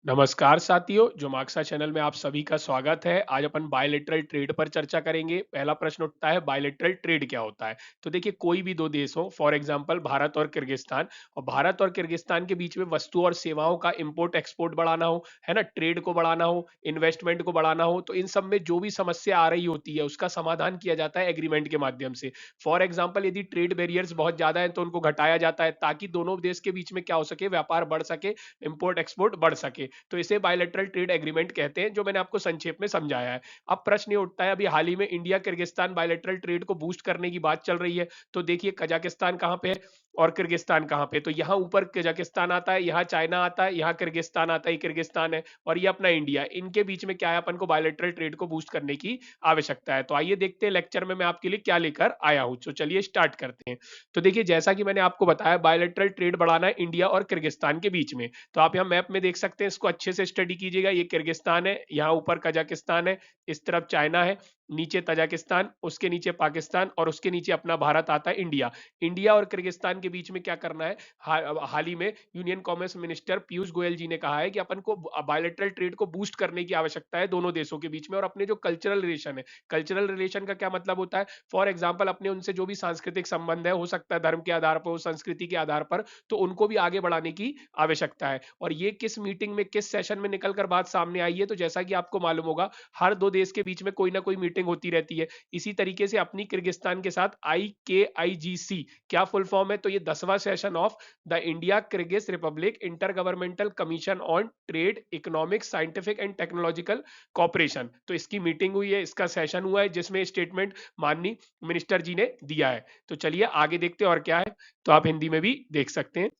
नमस्कार साथियों, जो मार्क्सा चैनल में आप सभी का स्वागत है। आज अपन बायलैटरल ट्रेड पर चर्चा करेंगे। पहला प्रश्न उठता है, बायलैटरल ट्रेड क्या होता है? तो देखिए, कोई भी दो देश हो, फॉर एग्जांपल भारत और किर्गिस्तान, और भारत और किर्गिस्तान के बीच में वस्तु और सेवाओं का इंपोर्ट एक्सपोर्ट बढ़ाना हो, है ना, ट्रेड को बढ़ाना हो, इन्वेस्टमेंट को बढ़ाना हो, तो इन सब में जो भी समस्या आ रही होती है उसका समाधान किया जाता है एग्रीमेंट के माध्यम से। फॉर एग्जाम्पल, यदि ट्रेड बैरियर्स बहुत ज्यादा है तो उनको घटाया जाता है, ताकि दोनों देश के बीच में क्या हो सके, व्यापार बढ़ सके, इंपोर्ट एक्सपोर्ट बढ़ सके। तो इसे बायलैटरल ट्रेड एग्रीमेंट कहते हैं, जो मैंने आपको संक्षेप में समझाया है। अब प्रश्न ये उठता है, अभी हाल ही में इंडिया किर्गिस्तान बायलैटरल ट्रेड को बूस्ट करने की बात चल रही है। तो देखिए, कजाकिस्तान कहां पे है और किर्गिस्तान कहां पे? तो यहाँ ऊपर कजाकिस्तान आता है, यहाँ चाइना आता है, यहाँ किर्गिस्तान आता है, ये किर्गिस्तान है और ये अपना इंडिया है। इनके बीच में क्या है, अपन को बायलैटरल ट्रेड को बूस्ट करने की आवश्यकता है। तो आइए देखते हैं लेक्चर में मैं आपके लिए क्या लेकर आया हूं। तो चलिए स्टार्ट करते हैं। तो देखिए, जैसा कि मैंने आपको बताया, बायलैटरल ट्रेड बढ़ाना है इंडिया और किर्गिस्तान के बीच में। तो आप यहाँ मैप में देख सकते हैं, इसको अच्छे से स्टडी कीजिएगा। ये किर्गिस्तान है, यहाँ ऊपर कजाकिस्तान है, इस तरफ चाइना है, नीचे तजाकिस्तान, उसके नीचे पाकिस्तान और उसके नीचे अपना भारत आता है, इंडिया। इंडिया और किर्गिस्तान के बीच में क्या करना है, हाल ही में union commerce minister Piyush Goyal ji ने कहा है कि अपन को बायलैटरल ट्रेड को बूस्ट करने की आवश्यकता है दोनों देशों के बीच में। और अपने जो कल्चरल रिलेशन है, कल्चरल रिलेशन का क्या मतलब होता है, फॉर एग्जाम्पल अपने उनसे जो भी सांस्कृतिक संबंध है, हो सकता है धर्म के आधार पर, संस्कृति के आधार पर, तो उनको भी आगे बढ़ाने की आवश्यकता है। और ये किस मीटिंग में, किस सेशन में निकलकर बात सामने आई है, तो जैसा कि आपको मालूम होगा, हर दो देश के बीच में कोई ना कोई मीटिंग होती रहती है। इसी तरीके से अपनी किर्गिस्तान के साथ IKIGC क्या फुल फॉर्म है, तो ये 10वां session of the India Kyrgyz Republic intergovernmental commission on trade, economic, scientific and technological cooperation. तो इसकी मीटिंग हुई है, इसका सेशन हुआ है, जिसमें स्टेटमेंट माननीय मिनिस्टर जी ने दिया है। तो चलिए आगे देखते हैं और क्या है। तो आप हिंदी में भी देख सकते हैं।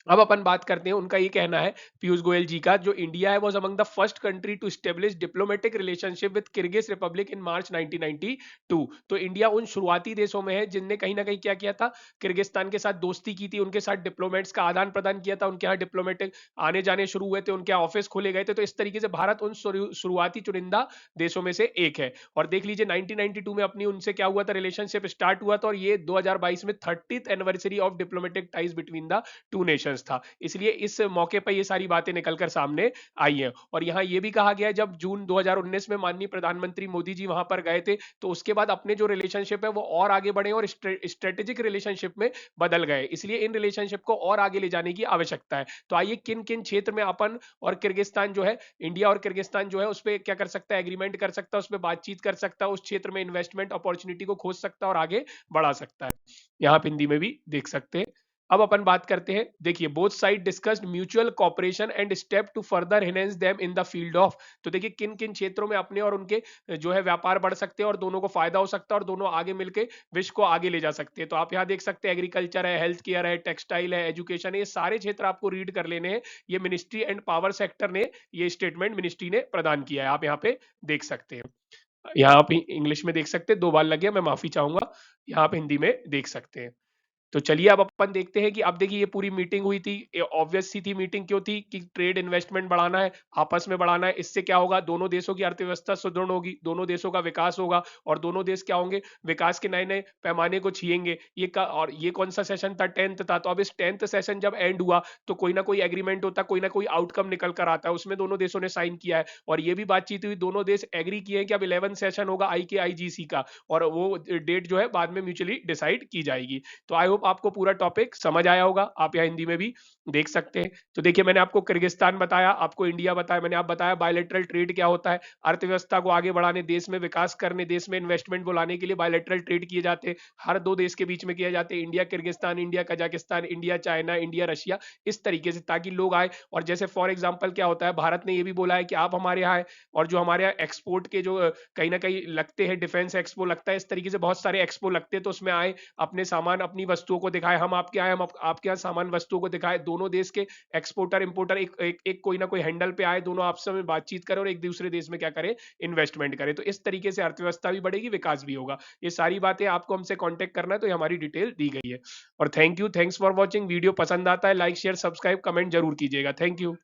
अब अपन बात करते हैं, उनका ये कहना है पीयूष गोयल जी का, जो इंडिया है was among the first country to establish diplomatic relationship with Kyrgyz Republic in March 1992। तो इंडिया उन शुरुआती देशों में है जिनने कहीं ना कहीं क्या किया था, किर्गिस्तान के साथ दोस्ती की थी, उनके साथ डिप्लोमेट्स का आदान प्रदान किया था, उनके यहाँ डिप्लोमेटिक आने जाने शुरू हुए थे, उनके यहाँ ऑफिस खोले गए थे। तो इस तरीके से भारत उन शुरुआती चुनिंदा देशों में से एक है। और देख लीजिए, 1992 में अपनी उनसे क्या हुआ था, रिलेशनशिप स्टार्ट हुआ था, और ये 2022 में 30th anniversary of diplomatic ties between the two nations था। इसलिए इस मौके पर ये सारी बातें निकलकर सामने आई हैं। और यहाँ ये भी कहा गया, जब जून 2019 में माननीय प्रधानमंत्री मोदी जी वहां पर गए थे, तो उसके बाद अपने जो रिलेशनशिप है वो और आगे बढ़े और स्ट्रेटेजिक रिलेशनशिप में बदल गए। इसलिए इन रिलेशनशिप को और आगे ले जाने की आवश्यकता है। तो आइए, किन किन क्षेत्र में अपन और किर्गिस्तान जो है, इंडिया और किर्गिस्तान जो है, उस पर क्या कर सकता है, एग्रीमेंट कर सकता है, उस पर बातचीत कर सकता है, उस क्षेत्र में इन्वेस्टमेंट अपॉर्चुनिटी को खोज सकता है और आगे बढ़ा सकता है। यहाँ आप हिंदी में भी देख सकते हैं। अब अपन बात करते हैं, देखिए, both side discussed mutual cooperation and step to further enhance them in the field of. तो देखिए, किन किन क्षेत्रों में अपने और उनके जो है व्यापार बढ़ सकते हैं और दोनों को फायदा हो सकता है और दोनों आगे मिलकर विश्व को आगे ले जा सकते हैं। तो आप यहाँ देख सकते हैं, एग्रीकल्चर है, हेल्थ केयर है, टेक्सटाइल है, एजुकेशन है, ये सारे क्षेत्र आपको रीड कर लेने हैं। ये मिनिस्ट्री एंड पावर सेक्टर ने ये स्टेटमेंट मिनिस्ट्री ने प्रदान किया है, आप यहाँ पे देख सकते हैं। यहाँ आप इंग्लिश में देख सकते हैं, 2 बार लगे, मैं माफी चाहूंगा। यहाँ आप हिंदी में देख सकते हैं। तो चलिए अब अपन देखते हैं कि अब देखिए, ये पूरी मीटिंग हुई थी, ऑब्वियस सी थी मीटिंग, क्यों थी कि ट्रेड इन्वेस्टमेंट बढ़ाना है, आपस में बढ़ाना है। इससे क्या होगा, दोनों देशों की अर्थव्यवस्था सुदृढ़ होगी, दोनों देशों का विकास होगा और दोनों देश क्या होंगे, विकास के नए नए पैमाने को छुएंगे। और ये कौन सा सेशन था, 10th था। तो अब इस 10th सेशन जब एंड हुआ, तो कोई ना कोई एग्रीमेंट होता, कोई ना कोई आउटकम निकल कर आता है, उसमें दोनों देशों ने साइन किया है। और ये भी बातचीत हुई, दोनों देश एग्री किए हैं कि अब 11 सेशन होगा IKIGC का, और वो डेट जो है बाद में म्यूचुअली डिसाइड की जाएगी। तो आई होप आपको पूरा टॉपिक समझ आया होगा, आप यहाँ हिंदी में भी देख सकते हैं। तो देखिए, मैंने आपको किर्गिस्तान बताया, आपको इंडिया बताया, मैंने आप बताया बायलैटरल ट्रेड क्या होता है। अर्थव्यवस्था को आगे बढ़ाने, देश में विकास करने, देश में इन्वेस्टमेंट को लाने के लिए बायलैटरल ट्रेड किए जाते हैं, हर दो देश के बीच में किए जाते हैं, India Kyrgyzstan, India Kazakhstan, India China, India Russia, इस तरीके से, ताकि लोग आए। और जैसे फॉर एग्जाम्पल क्या होता है, भारत ने यह भी बोला है कि आप हमारे यहाँ आए, और जो हमारे यहाँ एक्सपोर्ट के जो कहीं ना कहीं लगते हैं, डिफेंस एक्सपो लगता है, इस तरीके से बहुत सारे एक्सपो लगते हैं, तो उसमें आए, अपने सामान, अपनी वस्तुओं को दिखाए, हम आपके आए, हम आपके यहाँ सामान वस्तुओं को दिखाए, दोनों देश के एक्सपोर्टर इंपोर्टर एक कोई ना कोई हैंडल पे आए, दोनों आपस में बातचीत करें और एक दूसरे देश में क्या करें, इन्वेस्टमेंट करें। तो इस तरीके से अर्थव्यवस्था भी बढ़ेगी, विकास भी होगा। ये सारी बातें आपको हमसे कांटेक्ट करना है, तो ये हमारी डिटेल दी गई है। और thank you, thanks for watching. Video पसंद आता है, लाइक शेयर सब्सक्राइब कमेंट जरूर कीजिएगा। Thank you.